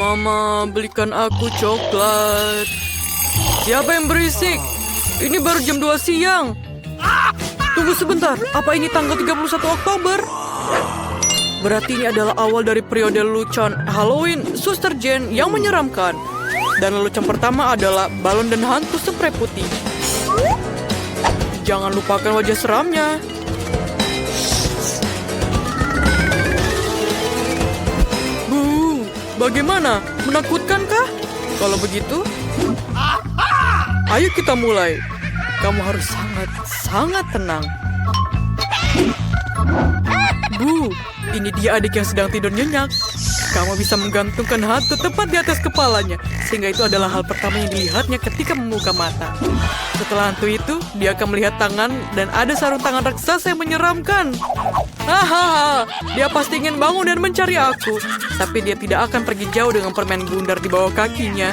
Mama, belikan aku coklat. Siapa yang berisik? Ini baru jam 2 siang. Tunggu sebentar, apa ini tanggal 31 Oktober? Berarti ini adalah awal dari periode lelucon Halloween Suster Jane yang menyeramkan. Dan lelucon pertama adalah balon dan hantu spray putih. Jangan lupakan wajah seramnya. Bu, bagaimana? Menakutkankah? Kalau begitu, ayo kita mulai. Kamu harus sangat tenang. Bu, ini dia adik yang sedang tidur nyenyak. Kamu bisa menggantungkan hantu tepat di atas kepalanya, sehingga itu adalah hal pertama yang dilihatnya ketika membuka mata. Setelah hantu itu, dia akan melihat tangan dan ada sarung tangan raksasa yang menyeramkan. Hahaha, dia pasti ingin bangun dan mencari aku, tapi dia tidak akan pergi jauh dengan permen bundar di bawah kakinya.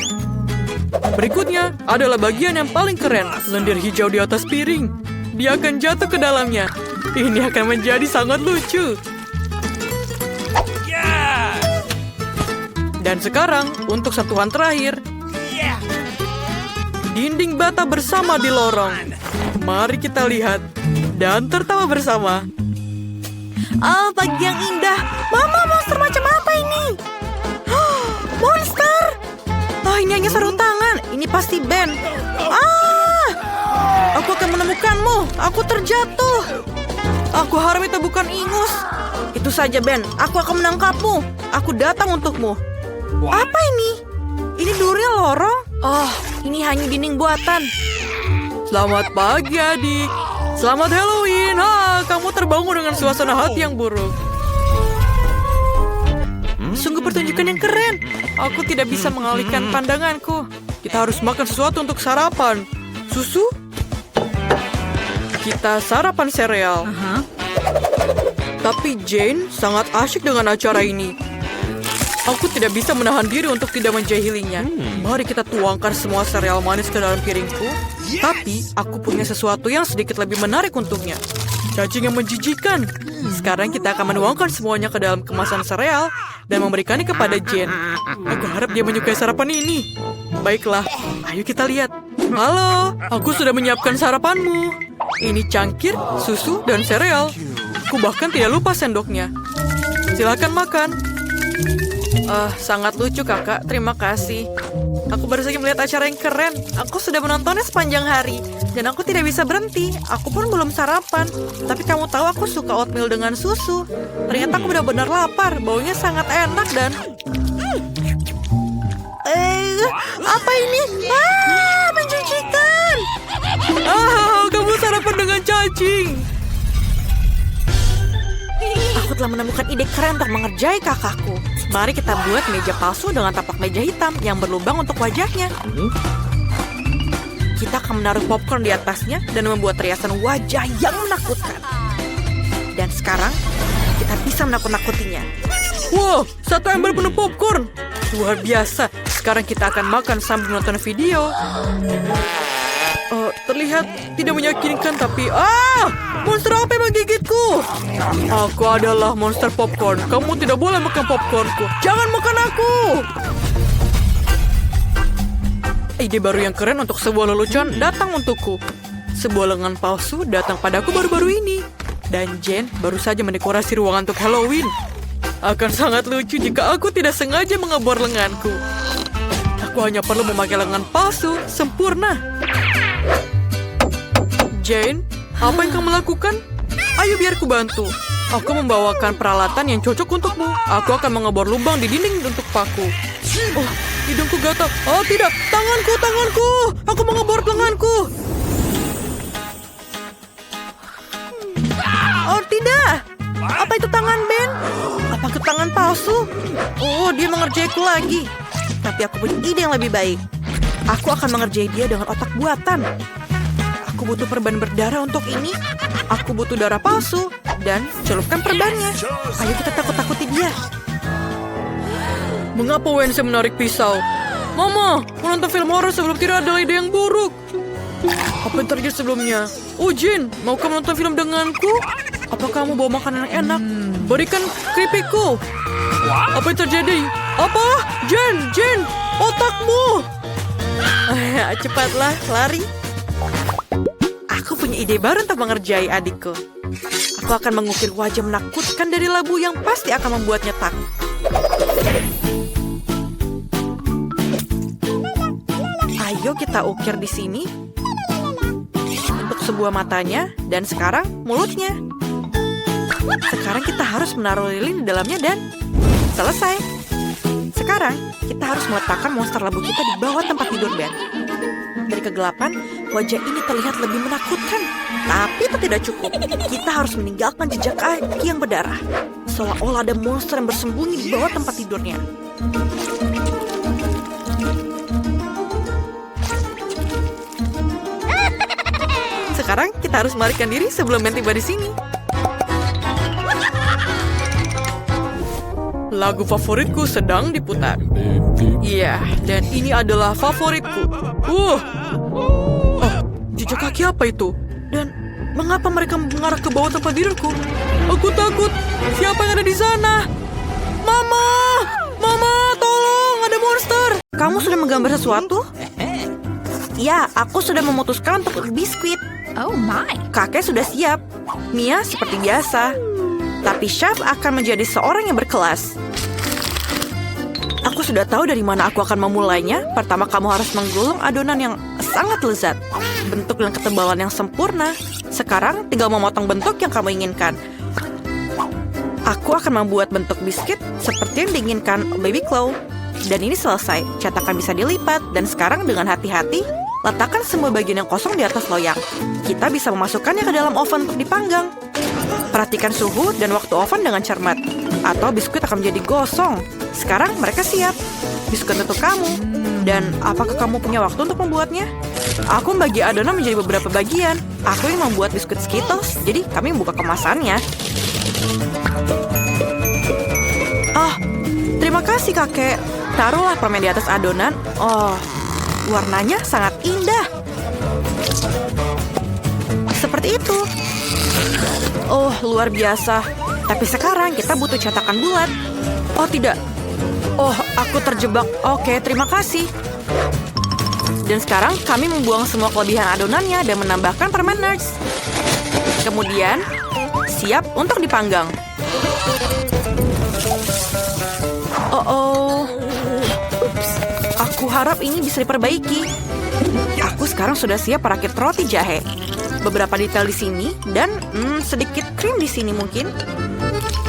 Berikutnya adalah bagian yang paling keren, lendir hijau di atas piring. Dia akan jatuh ke dalamnya. Ini akan menjadi sangat lucu. Dan sekarang, untuk sentuhan terakhir. Dinding bata bersama di lorong. Mari kita lihat dan tertawa bersama. Oh, pagi yang indah. Mama, monster macam apa ini? Monster! Oh, ini hanya sarung tangan. Ini pasti Ben. Aku akan menemukanmu. Aku terjatuh. Aku harap itu bukan ingus. Itu saja, Ben. Aku akan menangkapmu. Aku datang untukmu. Apa ini? Ini durinya lorong? Oh, ini hanya dinding buatan. Selamat pagi, adik. Selamat Halloween. Kamu terbangun dengan suasana hati yang buruk. Sungguh pertunjukan yang keren. Aku tidak bisa mengalihkan pandanganku. Kita harus makan sesuatu untuk sarapan. Susu? Kita sarapan sereal. Tapi Jane sangat asyik dengan acara ini. Aku tidak bisa menahan diri untuk tidak menjahilinya. Mari kita tuangkan semua sereal manis ke dalam piringku. Tapi aku punya sesuatu yang sedikit lebih menarik untuknya. Cacing yang menjijikan. Sekarang kita akan menuangkan semuanya ke dalam kemasan sereal dan memberikannya kepada Jane. Aku harap dia menyukai sarapan ini. Baiklah, ayo kita lihat. Halo, aku sudah menyiapkan sarapanmu. Ini cangkir, susu, dan sereal. Aku bahkan tidak lupa sendoknya. Silakan makan. Sangat lucu kakak, terima kasih. Aku baru saja melihat acara yang keren. Aku sudah menontonnya sepanjang hari. Dan aku tidak bisa berhenti. Aku pun belum sarapan. Tapi kamu tahu aku suka oatmeal dengan susu. Ternyata aku benar-benar lapar. Baunya sangat enak dan... apa ini? Menjijikan. Kamu sarapan dengan cacing. Aku telah menemukan ide keren untuk mengerjai kakakku. Mari kita buat meja palsu dengan tapak meja hitam yang berlubang untuk wajahnya. Kita akan menaruh popcorn di atasnya dan membuat riasan wajah yang menakutkan. Dan sekarang, kita bisa menakut-nakutinya. Wow, satu ember penuh popcorn. Luar biasa. Sekarang kita akan makan sambil nonton video. Terlihat tidak meyakinkan tapi... monster apa yang menggigitku? Aku adalah monster popcorn. Kamu tidak boleh makan popcornku. Jangan makan aku! Ide baru yang keren untuk sebuah lelucon datang untukku. Sebuah lengan palsu datang padaku baru-baru ini. Dan Jane baru saja mendekorasi ruangan untuk Halloween. Akan sangat lucu jika aku tidak sengaja mengebor lenganku. Aku hanya perlu memakai lengan palsu sempurna. Jane, apa yang kamu lakukan? Ayo biar ku bantu. Aku membawakan peralatan yang cocok untukmu. Aku akan mengebor lubang di dinding untuk paku. Oh, hidungku gatal. Oh tidak, tanganku. Aku mengebor lenganku. Oh tidak. Apa itu tangan Ben? Apa itu tangan palsu? Oh, dia mengerjaiku lagi. Tapi aku punya ide yang lebih baik. Aku akan mengerjai dia dengan otak buatan. Aku butuh perban berdarah untuk ini. Aku butuh darah palsu. Dan celupkan perbannya. Ayo kita takut-takuti dia. Mengapa Wednesday menarik pisau? Mama, menonton film horor sebelum tidur adalah ide yang buruk. Apa yang terjadi sebelumnya? Oh Jin, maukah menonton film denganku? Apa kamu bawa makanan yang enak? Berikan keripikku. Apa yang terjadi? Apa? Jen, otakmu! Cepatlah, lari. Aku punya ide baru untuk mengerjai adikku. Aku akan mengukir wajah menakutkan dari labu yang pasti akan membuatnya takut. Ayo kita ukir di sini. Untuk sebuah matanya, dan sekarang mulutnya. Sekarang kita harus menaruh lilin di dalamnya dan selesai. Sekarang kita harus meletakkan monster labu kita di bawah tempat tidur Ben. Dari kegelapan, wajah ini terlihat lebih menakutkan. Tapi itu tidak cukup. Kita harus meninggalkan jejak kaki yang berdarah. Seolah-olah ada monster yang bersembunyi di bawah tempat tidurnya. Sekarang kita harus melarikan diri sebelum Ben tiba di sini. Lagu favoritku sedang diputar. Iya, dan ini adalah favoritku. Oh, jejak kaki apa itu? Dan mengapa mereka mengarah ke bawah tempat tidurku? Aku takut. Siapa yang ada di sana? Mama, tolong, ada monster. Kamu sudah menggambar sesuatu? Ya, aku sudah memutuskan untuk biskuit. Oh my. Kakek sudah siap. Mia seperti biasa. Tapi Chef akan menjadi seorang yang berkelas. Aku sudah tahu dari mana aku akan memulainya. Pertama, kamu harus menggulung adonan yang sangat lezat. Bentuk dan ketebalan yang sempurna. Sekarang, tinggal memotong bentuk yang kamu inginkan. Aku akan membuat bentuk biskuit seperti yang diinginkan Baby Claw. Dan ini selesai. Cetakan bisa dilipat. Dan sekarang dengan hati-hati, letakkan semua bagian yang kosong di atas loyang. Kita bisa memasukkannya ke dalam oven untuk dipanggang. Perhatikan suhu dan waktu oven dengan cermat. Atau biskuit akan menjadi gosong. Sekarang mereka siap. Biskuit untuk kamu. Dan apakah kamu punya waktu untuk membuatnya? Aku membagi adonan menjadi beberapa bagian. Aku ingin membuat biskuit Skittles. Jadi kami membuka kemasannya. Terima kasih kakek. Taruhlah permen di atas adonan. Warnanya sangat indah. Seperti itu. Luar biasa. Tapi sekarang kita butuh cetakan bulat. Tidak. Aku terjebak. Oke, terima kasih. Dan sekarang kami membuang semua kelebihan adonannya dan menambahkan permen nerds. Kemudian, siap untuk dipanggang. Aku harap ini bisa diperbaiki. Aku sekarang sudah siap merakit roti jahe. Beberapa detail di sini dan sedikit krim di sini mungkin.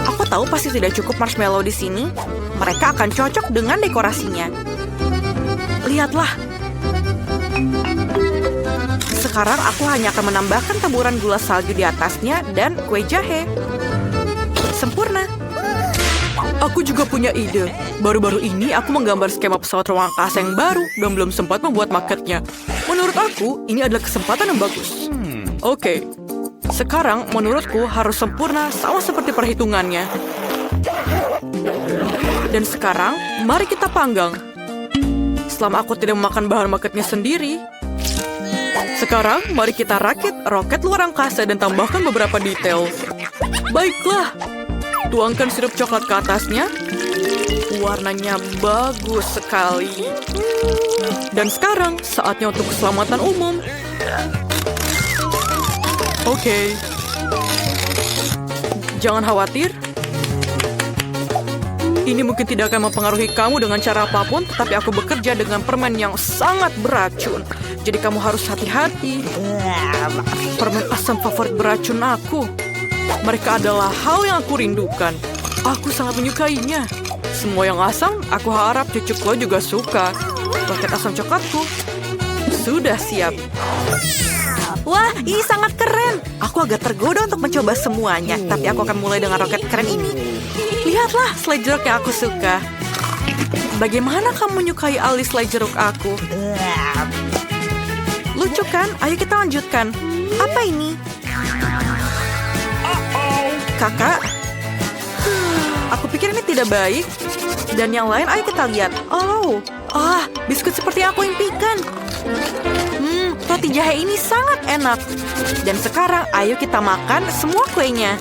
Aku tahu pasti tidak cukup marshmallow di sini. Mereka akan cocok dengan dekorasinya. Lihatlah. Sekarang aku hanya akan menambahkan taburan gula salju di atasnya dan kue jahe. Sempurna. Aku juga punya ide. Baru-baru ini aku menggambar skema pesawat ruang angkasa yang baru dan belum sempat membuat maketnya. Menurut aku, ini adalah kesempatan yang bagus. Oke. Sekarang menurutku harus sempurna sama seperti perhitungannya. Dan sekarang, mari kita panggang. Selama aku tidak memakan bahan maketnya sendiri. Sekarang, mari kita rakit roket luar angkasa dan tambahkan beberapa detail. Baiklah. Tuangkan sirup coklat ke atasnya. Warnanya bagus sekali. Dan sekarang, saatnya untuk keselamatan umum. Oke. Jangan khawatir. Ini mungkin tidak akan mempengaruhi kamu dengan cara apapun, tetapi aku bekerja dengan permen yang sangat beracun. Jadi kamu harus hati-hati. Permen asam favorit beracun aku. Mereka adalah hal yang aku rindukan. Aku sangat menyukainya. Semua yang asam, aku harap cucuku juga suka. Roket asam coklatku sudah siap. Wah, ini sangat keren. Aku agak tergoda untuk mencoba semuanya. Tapi aku akan mulai dengan roket keren ini. Lihatlah selai jeruk yang aku suka. Bagaimana kamu menyukai alis selai jeruk aku? Lucu kan? Ayo kita lanjutkan. Apa ini? Kakak, aku pikir ini tidak baik. Dan yang lain, ayo kita lihat. Biskuit seperti yang aku impikan. Roti jahe ini sangat enak. Dan sekarang, ayo kita makan semua kuenya.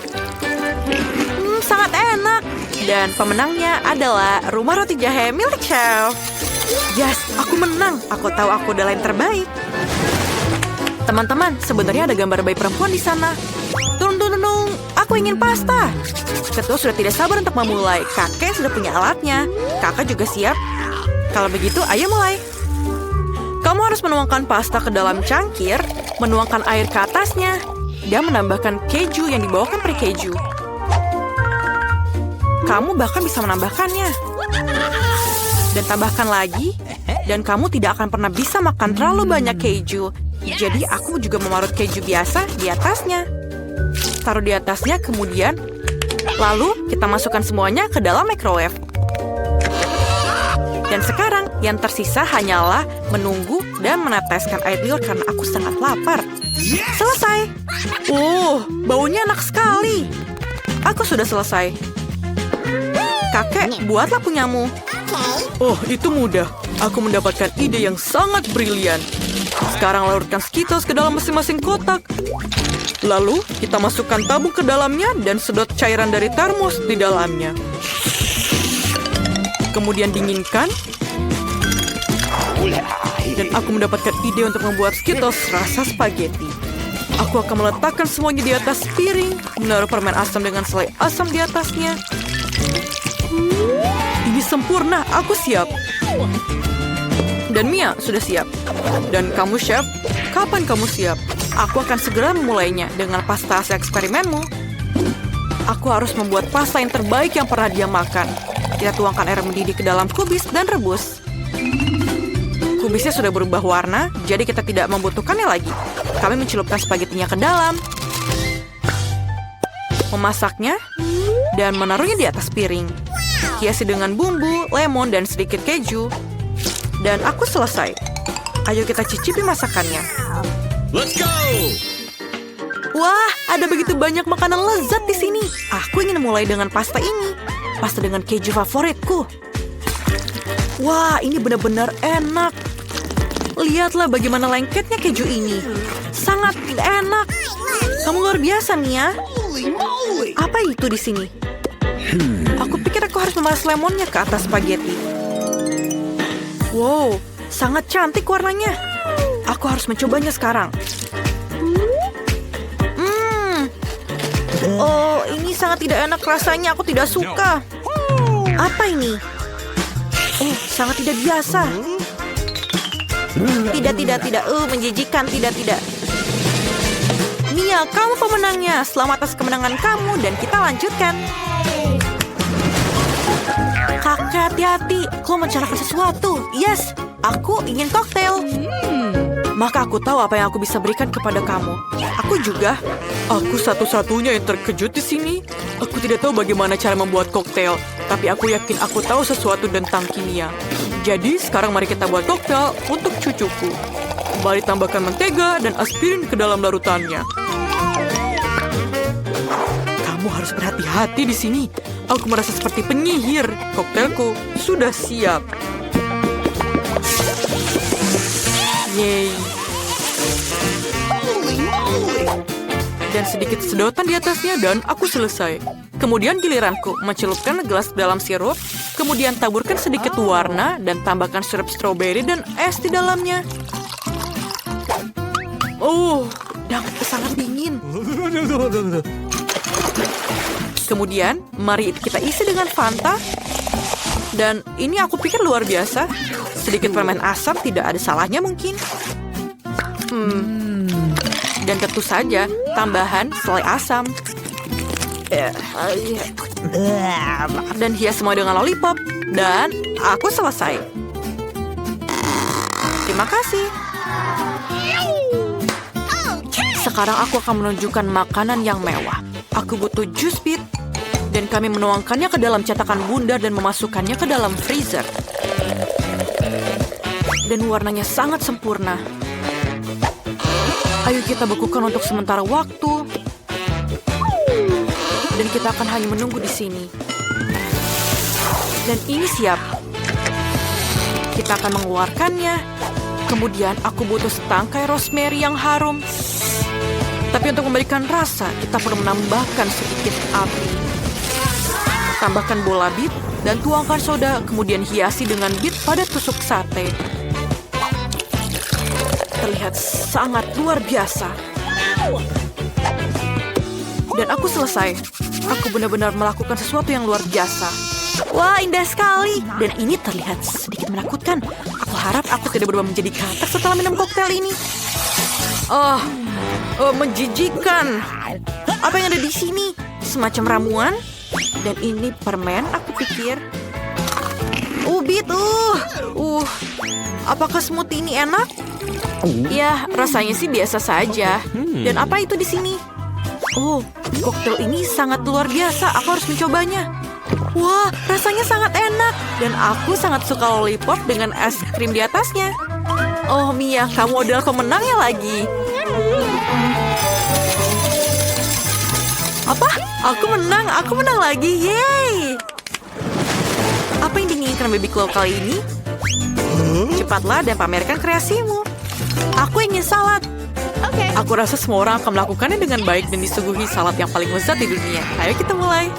Sangat enak. Dan pemenangnya adalah rumah roti jahe milik chef. Yes, aku menang. Aku tahu aku adalah yang terbaik. Teman-teman, sebenarnya ada gambar bayi perempuan di sana. Tung, aku ingin pasta. Ketua sudah tidak sabar untuk memulai. Kakek sudah punya alatnya. Kakak juga siap. Kalau begitu, ayo mulai. Kamu harus menuangkan pasta ke dalam cangkir, menuangkan air ke atasnya, dan menambahkan keju yang dibawakan peri keju. Kamu bahkan bisa menambahkannya. Dan tambahkan lagi, dan kamu tidak akan pernah bisa makan terlalu banyak keju. Jadi aku juga memarut keju biasa di atasnya. Taruh di atasnya, kemudian lalu kita masukkan semuanya ke dalam microwave. Dan sekarang yang tersisa hanyalah menunggu dan meneteskan air liur karena aku sangat lapar. Selesai. Baunya enak sekali. Aku sudah selesai. Kakek, buatlah punyamu. Oh, itu mudah. Aku mendapatkan ide yang sangat brilian. Sekarang larutkan Skittles ke dalam masing-masing kotak. Lalu, kita masukkan tabung ke dalamnya dan sedot cairan dari termos di dalamnya. Kemudian dinginkan. Dan aku mendapatkan ide untuk membuat Skittles rasa spaghetti. Aku akan meletakkan semuanya di atas piring, menaruh permen asam dengan selai asam di atasnya. Ini sempurna, aku siap. Dan Mia sudah siap. Dan kamu, chef, kapan kamu siap? Aku akan segera memulainya dengan pasta hasil eksperimenmu. Aku harus membuat pasta yang terbaik yang pernah dia makan. Kita tuangkan air mendidih ke dalam kubis dan rebus. Kubisnya sudah berubah warna, jadi kita tidak membutuhkannya lagi. Kami mencelupkan spagettinya ke dalam, memasaknya, dan menaruhnya di atas piring. Hiasi dengan bumbu, lemon, dan sedikit keju. Dan aku selesai. Ayo kita cicipi masakannya. Let's go! Wah, ada begitu banyak makanan lezat di sini. Aku ingin mulai dengan pasta ini. Pasta dengan keju favoritku. Wah, ini benar-benar enak. Lihatlah bagaimana lengketnya keju ini. Sangat enak. Kamu luar biasa, Mia. Apa itu di sini? Aku pikir aku harus memeras lemonnya ke atas spaghetti. Wow, sangat cantik warnanya. Aku harus mencobanya sekarang. Oh, ini sangat tidak enak rasanya. Aku tidak suka. Apa ini? Oh, sangat tidak biasa. Tidak. Menjijikan. Tidak. Mia, kamu pemenangnya. Selamat atas kemenangan kamu dan kita lanjutkan. Kakak, hati-hati. Kau mencerahkan sesuatu. Yes, aku ingin koktail. Maka aku tahu apa yang aku bisa berikan kepada kamu. Aku juga. Aku satu-satunya yang terkejut di sini. Aku tidak tahu bagaimana cara membuat koktail, tapi aku yakin aku tahu sesuatu tentang kimia. Jadi sekarang mari kita buat koktail untuk cucuku. Mari tambahkan mentega dan aspirin ke dalam larutannya. Kamu harus berhati-hati di sini. Aku merasa seperti penyihir. Koktailku sudah siap. Yeay. Dan sedikit sedotan di atasnya dan aku selesai. Kemudian giliranku mencelupkan gelas dalam sirup, kemudian taburkan sedikit warna dan tambahkan sirup stroberi dan es di dalamnya. Oh, dan sangat dingin. Kemudian, mari kita isi dengan Fanta. Dan ini aku pikir luar biasa. Sedikit permen asam tidak ada salahnya mungkin. Dan tentu saja tambahan selai asam. Dan hias semua dengan lollipop. Dan aku selesai. Terima kasih. Sekarang aku akan menunjukkan makanan yang mewah. Aku butuh jus bit. Dan kami menuangkannya ke dalam cetakan bundar dan memasukkannya ke dalam freezer. Dan warnanya sangat sempurna. Ayo kita bekukan untuk sementara waktu. Dan kita akan hanya menunggu di sini. Dan ini siap. Kita akan mengeluarkannya. Kemudian aku butuh setangkai rosemary yang harum. Tapi untuk memberikan rasa, kita perlu menambahkan sedikit api. Tambahkan bola bit dan tuangkan soda, kemudian hiasi dengan bit pada tusuk sate. Terlihat sangat luar biasa. Dan aku selesai. Aku benar-benar melakukan sesuatu yang luar biasa. Wah, indah sekali. Dan ini terlihat sedikit menakutkan. Aku harap aku tidak berubah menjadi katak setelah minum koktail ini. Menjijikan. Apa yang ada di sini? Semacam ramuan? Dan ini permen, aku pikir. Bit, apakah smoothie ini enak? Ya, rasanya sih biasa saja. Dan apa itu di sini? Koktail ini sangat luar biasa. Aku harus mencobanya. Wah, rasanya sangat enak. Dan aku sangat suka lollipop dengan es krim di atasnya. Oh, Mia, kamu adalah pemenangnya lagi. Apa? Aku menang lagi. Yeay! Apa yang diinginkan baby Chloe kali ini? Cepatlah dan pamerkan kreasimu. Aku ingin salad. Aku rasa semua orang akan melakukannya dengan baik dan disuguhi salad yang paling lezat di dunia. Ayo kita mulai.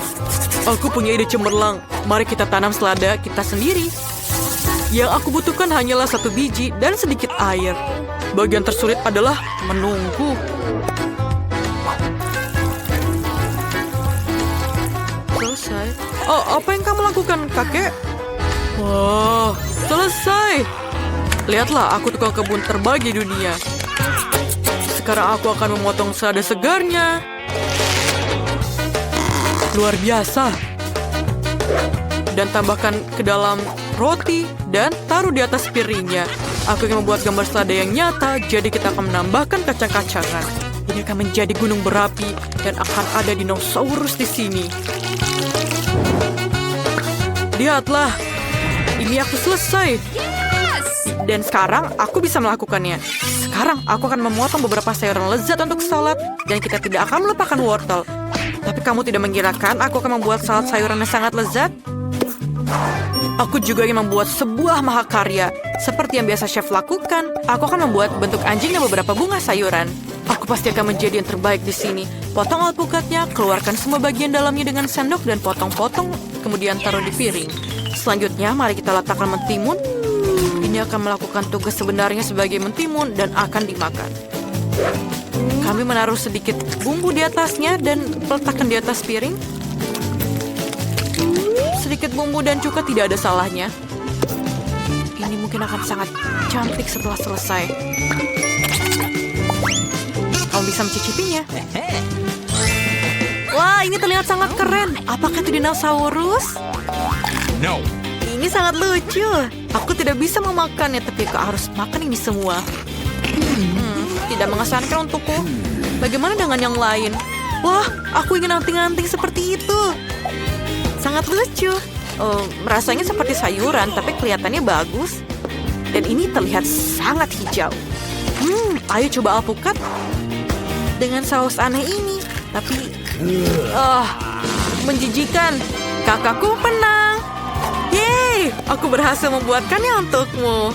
Aku punya ide cemerlang. Mari kita tanam selada kita sendiri. Yang aku butuhkan hanyalah 1 biji dan sedikit air. Bagian tersulit adalah menunggu. Selesai. Apa yang kamu lakukan, kakek? Wah, selesai. Lihatlah, aku tukang kebun terbaik di dunia. Sekarang aku akan memotong selada segarnya. Luar biasa. Dan tambahkan ke dalam roti dan taruh di atas piringnya. Aku ingin membuat gambar selada yang nyata, jadi kita akan menambahkan kacang-kacangan. Ini akan menjadi gunung berapi dan akan ada dinosaurus di sini. Lihatlah, ini aku selesai. Dan sekarang aku bisa melakukannya. Sekarang aku akan memotong beberapa sayuran lezat untuk salad. Dan kita tidak akan melupakan wortel. Tapi kamu tidak mengirakan aku akan membuat salad sayuran yang sangat lezat? Aku juga ingin membuat sebuah mahakarya. Seperti yang biasa chef lakukan. Aku akan membuat bentuk anjing dan beberapa bunga sayuran. Aku pasti akan menjadi yang terbaik di sini. Potong alpukatnya, keluarkan semua bagian dalamnya dengan sendok dan potong-potong. Kemudian taruh di piring. Selanjutnya mari kita letakkan mentimun. Ini akan melakukan tugas sebenarnya sebagai mentimun dan akan dimakan. Kami menaruh sedikit bumbu di atasnya dan letakkan di atas piring. Sedikit bumbu dan cuka tidak ada salahnya. Ini mungkin akan sangat cantik setelah selesai. Kamu bisa mencicipinya. Wah, ini terlihat sangat keren. Apakah itu dinosaurus? No. Ini sangat lucu. Aku tidak bisa memakannya, tapi aku harus makan ini semua. Tidak mengesankan untukku. Bagaimana dengan yang lain? Wah, aku ingin anting-anting seperti itu. Sangat lucu. Rasanya seperti sayuran, tapi kelihatannya bagus. Dan ini terlihat sangat hijau. Ayo coba alpukat dengan saus aneh ini. Tapi, menjijikan. Kakakku menang. Yeay, aku berhasil membuatkannya untukmu.